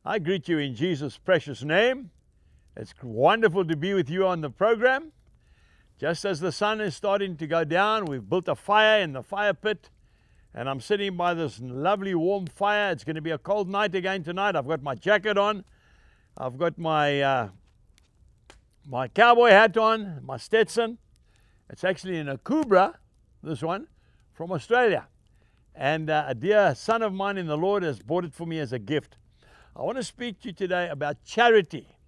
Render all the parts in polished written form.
I greet you in Jesus' precious name. It's wonderful to be with you on the program. Just as the sun is starting to go down, we've built a fire in the fire pit, and I'm sitting by this lovely warm fire. It's going to be a cold night again tonight. I've got my jacket on. I've got my my cowboy hat on, my Stetson. It's actually an Akubra, this one, from Australia. And a dear son of mine in the Lord has bought it for me as a gift. I want to speak to you today about charity.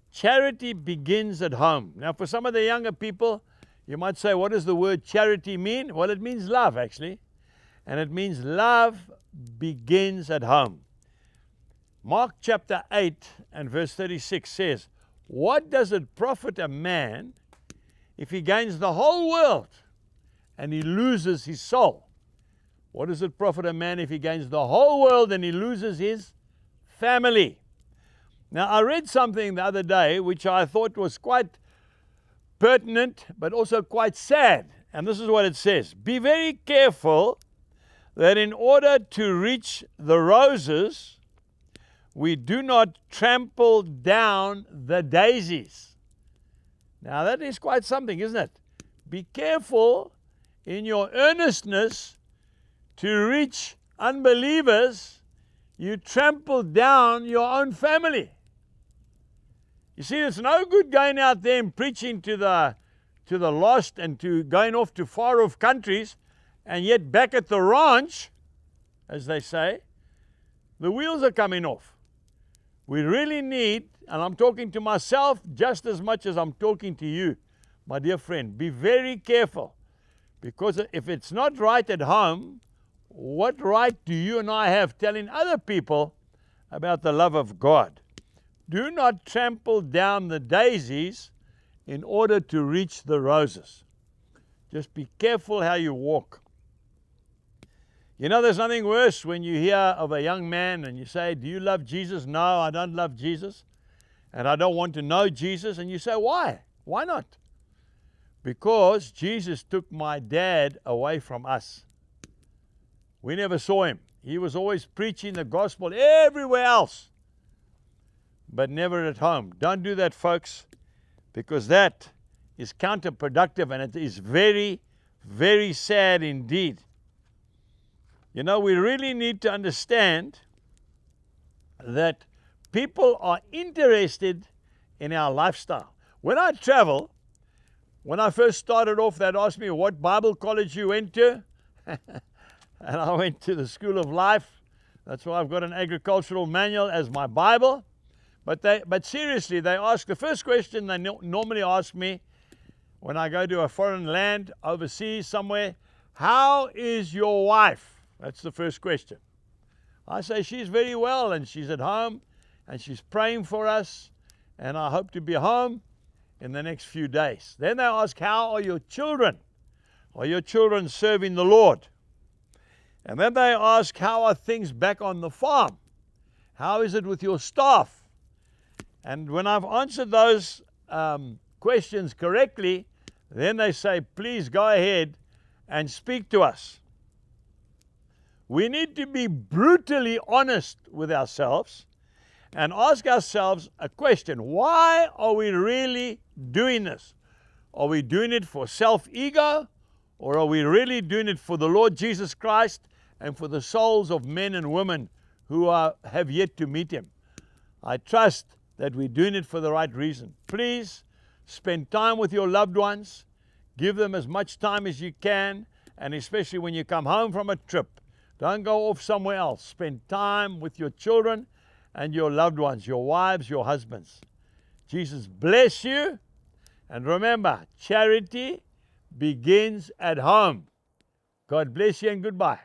Charity begins at home. Now, for some of the younger people, you might say, what does the word charity mean? Well, it means love, actually. And it means love begins at home. Mark chapter 8 and verse 36 says, what does it profit a man if he gains the whole world and he loses his soul? What does it profit a man if he gains the whole world and he loses his family? Now, I read something the other day which I thought was quite pertinent, but also quite sad. And this is what it says. Be very careful that in order to reach the roses, we do not trample down the daisies. Now, that is quite something, isn't it? Be careful in your earnestness to reach unbelievers, you trample down your own family. You see, it's no good going out there and preaching to the lost and to going off to far off countries, and yet back at the ranch, as they say, the wheels are coming off. We really need, and I'm talking to myself just as much as I'm talking to you, my dear friend, be very careful, because if it's not right at home, what right do you and I have telling other people about the love of God? Do not trample down the daisies in order to reach the roses. Just be careful how you walk. You know, there's nothing worse when you hear of a young man and you say, do you love Jesus? No, I don't love Jesus. And I don't want to know Jesus. And you say, why? Why not? Because Jesus took my dad away from us. We never saw him. He was always preaching the gospel everywhere else, but never at home. Don't do that, folks, because that is counterproductive, and it is very, very sad indeed. You know, we really need to understand that people are interested in our lifestyle. When I travel, when I first started off, they'd ask me what Bible college you went to. And I went to the School of Life. That's why I've got an agricultural manual as my Bible. But seriously, they ask, the first question they normally ask me when I go to a foreign land, overseas somewhere, how is your wife? That's the first question. I say, she's very well, and she's at home, and she's praying for us, and I hope to be home in the next few days. Then they ask, how are your children? Are your children serving the Lord? And then they ask, how are things back on the farm? How is it with your staff? And when I've answered those questions correctly, then they say, please go ahead and speak to us. We need to be brutally honest with ourselves and ask ourselves a question. Why are we really doing this? Are we doing it for self-ego, or are we really doing it for the Lord Jesus Christ and for the souls of men and women who have yet to meet him? I trust that we're doing it for the right reason. Please spend time with your loved ones. Give them as much time as you can, and especially when you come home from a trip. Don't go off somewhere else. Spend time with your children and your loved ones, your wives, your husbands. Jesus bless you. And remember, charity begins at home. God bless you and goodbye.